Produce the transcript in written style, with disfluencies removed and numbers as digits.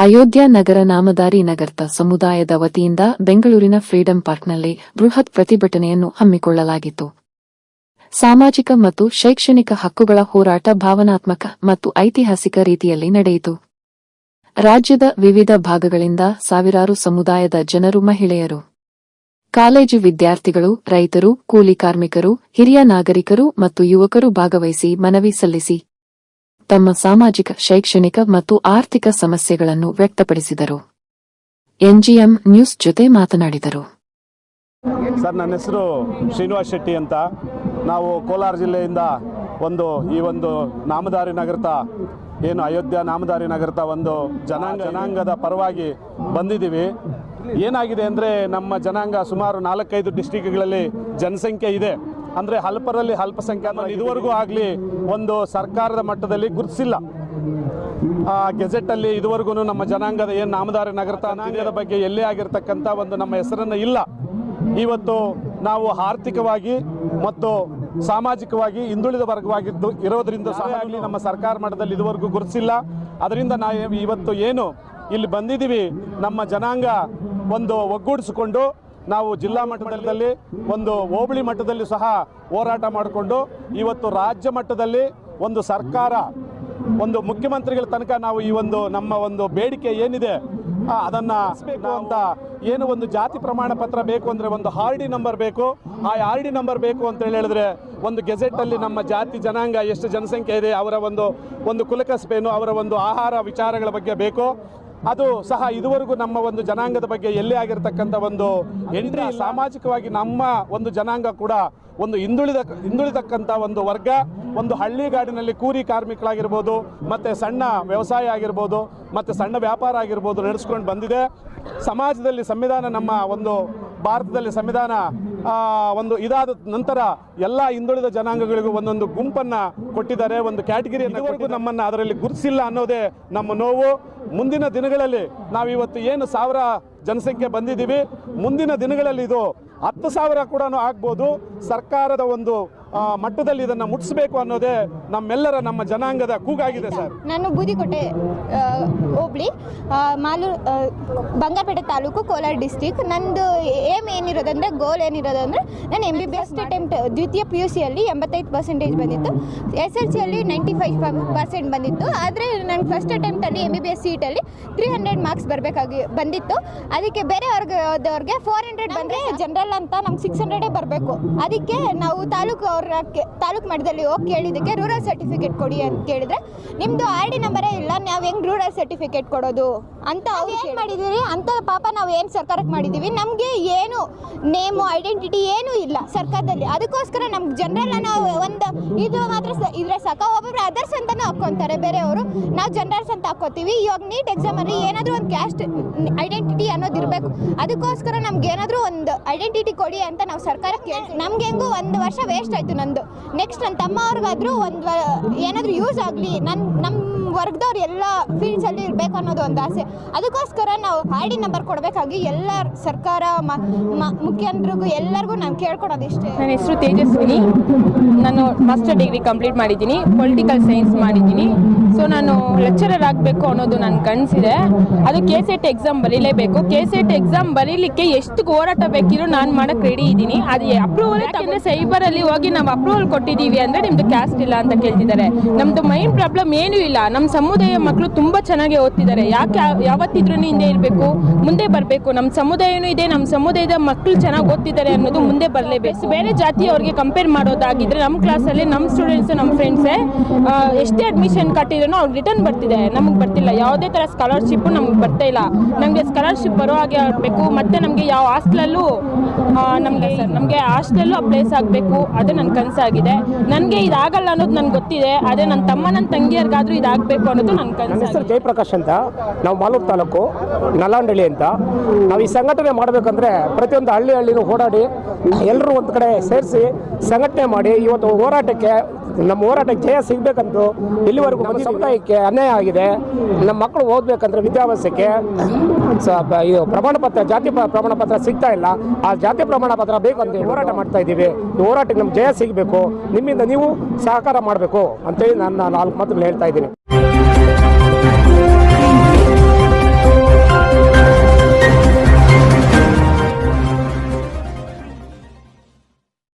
ಅಯೋಧ್ಯ ನಗರ ನಾಮಧಾರಿ ನಗರದ ಸಮುದಾಯದ ವತಿಯಿಂದ ಬೆಂಗಳೂರಿನ ಫ್ರೀಡಂ ಪಾರ್ಕ್ನಲ್ಲಿ ಬೃಹತ್ ಪ್ರತಿಭಟನೆಯನ್ನು ಹಮ್ಮಿಕೊಳ್ಳಲಾಗಿತ್ತು. ಸಾಮಾಜಿಕ ಮತ್ತು ಶೈಕ್ಷಣಿಕ ಹಕ್ಕುಗಳ ಹೋರಾಟ ಭಾವನಾತ್ಮಕ ಮತ್ತು ಐತಿಹಾಸಿಕ ರೀತಿಯಲ್ಲಿ ನಡೆಯಿತು. ರಾಜ್ಯದ ವಿವಿಧ ಭಾಗಗಳಿಂದ ಸಾವಿರಾರು ಸಮುದಾಯದ ಜನರು, ಮಹಿಳೆಯರು, ಕಾಲೇಜು ವಿದ್ಯಾರ್ಥಿಗಳು, ರೈತರು, ಕೂಲಿ ಕಾರ್ಮಿಕರು, ಹಿರಿಯ ನಾಗರಿಕರು ಮತ್ತು ಯುವಕರು ಭಾಗವಹಿಸಿ ಮನವಿ ಸಲ್ಲಿಸಿ ತಮ್ಮ ಸಾಮಾಜಿಕ, ಶೈಕ್ಷಣಿಕ ಮತ್ತು ಆರ್ಥಿಕ ಸಮಸ್ಯೆಗಳನ್ನು ವ್ಯಕ್ತಪಡಿಸಿದರು. ಎನ್ಜಿಎಂ ನ್ಯೂಸ್ ಜೊತೆ ಮಾತನಾಡಿದರು. ಸರ್, ನನ್ನ ಹೆಸರು ಶ್ರೀನಿವಾಸ್ ಶೆಟ್ಟಿ ಅಂತ. ನಾವು ಕೋಲಾರ ಜಿಲ್ಲೆಯಿಂದ ಈ ಒಂದು ನಾಮಧಾರಿ ನಗರದ ಏನು ಅಯೋಧ್ಯ ನಾಮಧಾರಿ ನಗರದ ಒಂದು ಜನಾಂಗದ ಪರವಾಗಿ ಬಂದಿದ್ದೀವಿ. ಏನಾಗಿದೆ ಅಂದರೆ, ನಮ್ಮ ಜನಾಂಗ ಸುಮಾರು 4-5 ಡಿಸ್ಟ್ರಿಕ್ಟ್ಗಳಲ್ಲಿ ಜನಸಂಖ್ಯೆ ಇದೆ. ಅಂದರೆ ಅಲ್ಪರಲ್ಲಿ ಅಲ್ಪಸಂಖ್ಯಾತ ಇದುವರೆಗೂ ಆಗಲಿ ಒಂದು ಸರ್ಕಾರದ ಮಟ್ಟದಲ್ಲಿ ಗುರುತಿಸಿಲ್ಲ. ಗೆಜೆಟಲ್ಲಿ ಇದುವರೆಗೂ ನಮ್ಮ ಜನಾಂಗದ ಏನು ನಾಮಧಾರಿ ನಗರದ ಬಗ್ಗೆ ಎಲ್ಲೇ ಆಗಿರ್ತಕ್ಕಂಥ ಒಂದು ನಮ್ಮ ಹೆಸರನ್ನು ಇಲ್ಲ. ಇವತ್ತು ನಾವು ಆರ್ಥಿಕವಾಗಿ ಮತ್ತು ಸಾಮಾಜಿಕವಾಗಿ ಹಿಂದುಳಿದ ವರ್ಗವಾಗಿದ್ದು ಇರೋದರಿಂದ ಸಹ ಆಗಲಿ ನಮ್ಮ ಸರ್ಕಾರ ಮಟ್ಟದಲ್ಲಿ ಇದುವರೆಗೂ ಗುರುತಿಸಿಲ್ಲ. ಅದರಿಂದ ನಾವು ಇವತ್ತು ಏನು ಇಲ್ಲಿ ಬಂದಿದ್ದೀವಿ, ನಮ್ಮ ಜನಾಂಗ ಒಂದು ಒಗ್ಗೂಡಿಸಿಕೊಂಡು ನಾವು ಜಿಲ್ಲಾ ಮಟ್ಟದಲ್ಲಿ ಒಂದು ಹೋಬಳಿ ಮಟ್ಟದಲ್ಲಿ ಸಹ ಹೋರಾಟ ಮಾಡಿಕೊಂಡು ಇವತ್ತು ರಾಜ್ಯ ಮಟ್ಟದಲ್ಲಿ ಒಂದು ಸರ್ಕಾರ, ಒಂದು ಮುಖ್ಯಮಂತ್ರಿಗಳ ತನಕ ನಾವು ಈ ಒಂದು ನಮ್ಮ ಒಂದು ಬೇಡಿಕೆ ಏನಿದೆ ಅದನ್ನು ಬೇಕು ಅಂತ. ಏನು ಒಂದು ಜಾತಿ ಪ್ರಮಾಣ ಪತ್ರ ಬೇಕು ಅಂದರೆ ಒಂದು RD ನಂಬರ್ ಬೇಕು. ಆ RD ನಂಬರ್ ಬೇಕು ಅಂತ ಹೇಳಿದ್ರೆ ಒಂದು ಗೆಜೆಟಲ್ಲಿ ನಮ್ಮ ಜಾತಿ ಜನಾಂಗ ಎಷ್ಟು ಜನಸಂಖ್ಯೆ ಇದೆ, ಅವರ ಒಂದು ಕುಲಕಸಬೇನು, ಅವರ ಒಂದು ಆಹಾರ ವಿಚಾರಗಳ ಬಗ್ಗೆ ಬೇಕು. ಅದು ಸಹ ಇದುವರೆಗೂ ನಮ್ಮ ಒಂದು ಜನಾಂಗದ ಬಗ್ಗೆ ಎಲ್ಲೇ ಆಗಿರ್ತಕ್ಕಂಥ ಒಂದು ಎಂಟ್ರಿ. ಸಾಮಾಜಿಕವಾಗಿ ನಮ್ಮ ಒಂದು ಜನಾಂಗ ಕೂಡ ಒಂದು ಹಿಂದುಳಿದಕ್ಕಂಥ ಒಂದು ವರ್ಗ, ಒಂದು ಹಳ್ಳಿಗಾಡಿನಲ್ಲಿ ಕೂಲಿ ಕಾರ್ಮಿಕರಾಗಿರ್ಬೋದು, ಮತ್ತು ಸಣ್ಣ ವ್ಯವಸಾಯ ಆಗಿರ್ಬೋದು, ಮತ್ತು ಸಣ್ಣ ವ್ಯಾಪಾರ ಆಗಿರ್ಬೋದು ನಡೆಸ್ಕೊಂಡು ಬಂದಿದೆ. ಸಮಾಜದಲ್ಲಿ ಸಂವಿಧಾನ, ನಮ್ಮ ಒಂದು ಭಾರತದಲ್ಲಿ ಸಂವಿಧಾನ ಒಂದು ಇದಾದ ನಂತರ ಎಲ್ಲ ಹಿಂದುಳಿದ ಜನಾಂಗಗಳಿಗೂ ಒಂದೊಂದು ಗುಂಪನ್ನು ಕೊಟ್ಟಿದ್ದಾರೆ, ಒಂದು ಕ್ಯಾಟಗಿರಿಯನ್ನು. ಇದುವರೆಗೂ ನಮ್ಮನ್ನು ಅದರಲ್ಲಿ ಗುರುತಿಸಿಲ್ಲ ಅನ್ನೋದೇ ನಮ್ಮ ನೋವು. ಮುಂದಿನ ದಿನಗಳಲ್ಲಿ ನಾವಿವತ್ತು ಏನು 1000 ಜನಸಂಖ್ಯೆ ಬಂದಿದ್ದೀವಿ, ಮುಂದಿನ ದಿನಗಳಲ್ಲಿ ಇದು 10,000 ಕೂಡ ಆಗ್ಬೋದು. ಸರ್ಕಾರದ ಒಂದು ಮಟ್ಟದಲ್ಲಿ ಇದನ್ನು ಮುಟ್ಟಿಸಬೇಕು ಅನ್ನೋದೇ ನಮ್ಮೆಲ್ಲರ, ನಮ್ಮ ಜನಾಂಗದ ಕೂಗಾಗಿದೆ. ಸರ್, ನಾನು ಬೂದಿಕೋಟೆ ಹೋಬಳಿ, ಬಂಗಾರಪೇಟೆ ತಾಲೂಕು, ಕೋಲಾರ ಡಿಸ್ಟಿಕ್. ನಂದು ಏಮ್ ಏನಿರೋದಂದರೆ, ಗೋಲ್ ಏನಿರೋದಂದರೆ, ನಾನು MBBS ಅಟೆಂಪ್ಟ್ ದ್ವಿತೀಯ PUCಯಲ್ಲಿ 85% ಬಂದಿತ್ತು, SLCಯಲ್ಲಿ 95% ಬಂದಿತ್ತು. ಆದರೆ ನನ್ನ ಫಸ್ಟ್ ಅಟೆಂಪ್ಟಲ್ಲಿ MBBS ಸೀಟಲ್ಲಿ 300 ಮಾರ್ಕ್ಸ್ ಬಂದಿತ್ತು. ಅದಕ್ಕೆ ಬೇರೆ ವರ್ಗದವ್ರಿಗೆ 400 ಬಂದರೆ ಜನರಲ್ ಅಂತ ನಮ್ಗೆ 600 ಬರಬೇಕು. ಅದಕ್ಕೆ ನಾವು ತಾಲೂಕು ಮಟ್ಟದಲ್ಲಿ ಹೋಗಿ ಕೇಳಿದ್ದಕ್ಕೆ ರೂರಲ್ ಸರ್ಟಿಫಿಕೇಟ್ ಕೊಡಿ ಅಂತ ಕೇಳಿದ್ರೆ, ನಿಮ್ಮದು RD ನಂಬರೇ ಇಲ್ಲ, ನಾವು ಹೆಂಗೆ ರೂರಲ್ ಸರ್ಟಿಫಿಕೇಟ್ ಕೊಡೋದು ಅಂತ ಅವ್ರು ಏನು ಮಾಡಿದ್ದೀವಿ ಅಂತ. ಪಾಪ ನಾವು ಏನು ಸರ್ಕಾರಕ್ಕೆ ಮಾಡಿದ್ದೀವಿ, ನಮಗೆ ಏನು ನೇಮು ಐಡೆಂಟಿಟಿ ಏನೂ ಇಲ್ಲ ಸರ್ಕಾರದಲ್ಲಿ. ಅದಕ್ಕೋಸ್ಕರ ನಮ್ಗೆ ಜನರಲ್ ಅನ್ನೋ ಒಂದು ಇದು ಮಾತ್ರ ಇದ್ರೆ ಸಾಕ. ಒಬ್ಬೊಬ್ರು ಅದರ್ಸ್ ಅಂತಲೂ ಹಾಕ್ಕೊತಾರೆ ಬೇರೆಯವರು, ನಾವು ಜನರಲ್ಸ್ ಅಂತ ಹಾಕ್ಕೋತೀವಿ. ಇವಾಗ ನೀಟ್ ಎಕ್ಸಾಮಲ್ಲಿ ಏನಾದರೂ ಒಂದು ಕ್ಯಾಸ್ಟ್ ಐಡೆಂಟಿಟಿ ಅನ್ನೋದು ಇರಬೇಕು. ಅದಕ್ಕೋಸ್ಕರ ನಮ್ಗೆ ಏನಾದರೂ ಒಂದು ಐಡೆಂಟಿಟಿ ಕೊಡಿ ಅಂತ ನಾವು ಸರ್ಕಾರಕ್ಕೆ ಕೇಳ್ತೀವಿ. ನಮ್ಗೆ ಹೆಂಗೂ 1 ವರ್ಷ ವೇಸ್ಟ್ ಆಯಿತು ನಂದು. ನೆಕ್ಸ್ಟ್ ನನ್ನ ತಮ್ಮವ್ರಿಗಾದರೂ ಏನಾದರೂ ಯೂಸ್ ಆಗಲಿ, ನಮ್ಮ ವರ್ಗದವ್ರು ಎಲ್ಲ ಫೀಲ್ಡ್ಸಲ್ಲಿ ಇರಬೇಕು ಅನ್ನೋದು ಒಂದು ಆಸೆ. ಅದಕ್ಕೋಸ್ಕರ ನಾವು RD ನಂಬರ್ ಕೊಡಬೇಕಾಗಿ ಎಲ್ಲ ಸರ್ಕಾರ, ಮುಖ್ಯಮಂತ್ರಿಗೂ ಎಲ್ಲರಿಗೂ ನಾನು ಕೇಳ್ಕೊಡೋದು ಇಷ್ಟೇ. ನನ್ನ ಹೆಸರು ತೇಜಸ್ವಿನಿ. ನಾನು ಮಾಸ್ಟರ್ ಡಿಗ್ರಿ ಕಂಪ್ಲೀಟ್ ಮಾಡಿದ್ದೀನಿ, ಪೊಲಿಟಿಕಲ್ ಸೈನ್ಸ್ ಮಾಡಿದ್ದೀನಿ. ಸೊ ನಾನು ಲೆಕ್ಚರರ್ ಆಗಬೇಕು ಅನ್ನೋದು ನನ್ನ ಕನಸಿದೆ. ಅದು KCET ಎಕ್ಸಾಮ್ ಬರೀಲೇಬೇಕು. KCET ಎಕ್ಸಾಮ್ ಬರೀಲಿಕ್ಕೆ ಎಷ್ಟು ಹೋರಾಟ ಬೇಕಿರೋ ನಾನು ಮಾಡೋಕ್ಕೆ ರೆಡಿ ಇದ್ದೀನಿ. ಅದು ಅಪ್ರೂವಲ್, ಯಾಕೆಂದರೆ ಸೈಬರಲ್ಲಿ ಹೋಗಿ ನಾವು ಅಪ್ರೂವಲ್ ಕೊಟ್ಟಿದ್ದೀವಿ ಅಂದರೆ ನಿಮ್ಮದು ಕ್ಯಾಸ್ಟ್ ಇಲ್ಲ ಅಂತ ಕೇಳ್ತಿದ್ದಾರೆ. ನಮ್ಮದು ಮೈನ್ ಪ್ರಾಬ್ಲಮ್ ಏನೂ ಇಲ್ಲ. ನಮ್ಮ ಸಮುದಾಯ ಮಕ್ಕಳು ತುಂಬ ಚೆನ್ನಾಗಿ ಓದ್ತಿದ್ದಾರೆ. ಯಾಕೆ ಯಾವತ್ತಿದ್ರೂ ಹಿಂದೆ ಇರಬೇಕು, ಮುಂದೆ ಬರಬೇಕು. ನಮ್ಮ ಸಮುದಾಯನೂ ಇದೆ, ನಮ್ಮ ಸಮುದಾಯದ ಮಕ್ಕಳು ಚೆನ್ನಾಗಿ ಓದ್ತಿದ್ದಾರೆ ಅನ್ನೋದು ಮುಂದೆ ಬರಲೇಬೇಕು. ಬೇರೆ ಜಾತಿಯವ್ರಿಗೆ ಕಂಪೇರ್ ಮಾಡೋದಾಗಿದ್ದರೆ ನಮ್ಮ ಕ್ಲಾಸಲ್ಲಿ ನಮ್ಮ ಸ್ಟೂಡೆಂಟ್ಸು, ನಮ್ಮ ಫ್ರೆಂಡ್ಸೇ ಎಷ್ಟೇ ಅಡ್ಮಿಷನ್ ಕಟ್ಟಿದ್ರು ಅವ್ರು ರಿಟರ್ನ್ ಬರ್ತಿದೆ, ನಮಗೆ ಬರ್ತಿಲ್ಲ. ಯಾವುದೇ ಥರ ಸ್ಕಾಲರ್ಶಿಪ್ಪು ನಮ್ಗೆ ಬರ್ತಾ ಇಲ್ಲ. ನಮಗೆ ಸ್ಕಾಲರ್ಶಿಪ್ ಬರೋ ಹಾಗೆ ಆಗಬೇಕು. ಮತ್ತು ನಮಗೆ ಯಾವ ಹಾಸ್ಟೆಲಲ್ಲೂ ನಮಗೆ ಹಾಸ್ಟೆಲ್ಲೂ ಪ್ಲೇಸ್ ಆಗಬೇಕು. ಅದು ನನ್ನ ಕನಸಾಗಿದೆ. ನನಗೆ ಇದಾಗಲ್ಲ ಅನ್ನೋದು ನನಗೆ ಗೊತ್ತಿದೆ. ಅದೇ ನನ್ನ ತಮ್ಮ, ನನ್ನ ತಂಗಿಯರಿಗಾದರೂ ಇದಾಗಬೇಕು ಅನ್ನೋದು ನನ್ನ ಕನಸು. ಹೆಸರು ಜಯಪ್ರಕಾಶ್ ಅಂತ. ನಾವು ಮಾಲೂರು ತಾಲೂಕು ನಲ್ಲಂಡಳ್ಳಿ ಅಂತ. ನಾವು ಈ ಸಂಘಟನೆ ಮಾಡಬೇಕಂದ್ರೆ ಪ್ರತಿಯೊಂದು ಹಳ್ಳಿನೂ ಓಡಾಡಿ ಎಲ್ಲರೂ ಒಂದು ಕಡೆ ಸೇರಿಸಿ ಸಂಘಟನೆ ಮಾಡಿ ಇವತ್ತು ನಮ್ಮ ಹೋರಾಟಕ್ಕೆ ಜಯ ಸಿಗಬೇಕಂತೂ ಇಲ್ಲಿವರೆಗೂ ನಮ್ಮ ಸಮುದಾಯಕ್ಕೆ ಅನ್ಯಾಯ ಆಗಿದೆ. ನಮ್ಮ ಮಕ್ಕಳು ಓದಬೇಕಂದ್ರೆ ವಿದ್ಯಾಭ್ಯಾಸಕ್ಕೆ ಇದು ಜಾತಿ ಪ್ರಮಾಣ ಪತ್ರ ಸಿಗ್ತಾ ಇಲ್ಲ. ಆ ಜಾತಿ ಪ್ರಮಾಣ ಪತ್ರ ಬೇಕಂತ ಹೋರಾಟ ಮಾಡ್ತಾ ಇದ್ದೀವಿ. ಈ ಹೋರಾಟಕ್ಕೆ ನಮ್ಗೆ ಜಯ ಸಿಗಬೇಕು. ನಿಮ್ಮಿಂದ ನೀವು ಸಹಕಾರ ಮಾಡಬೇಕು ಅಂತೇಳಿ ನಾನು 4 ಮಾತುಗಳು ಹೇಳ್ತಾ ಇದ್ದೀನಿ.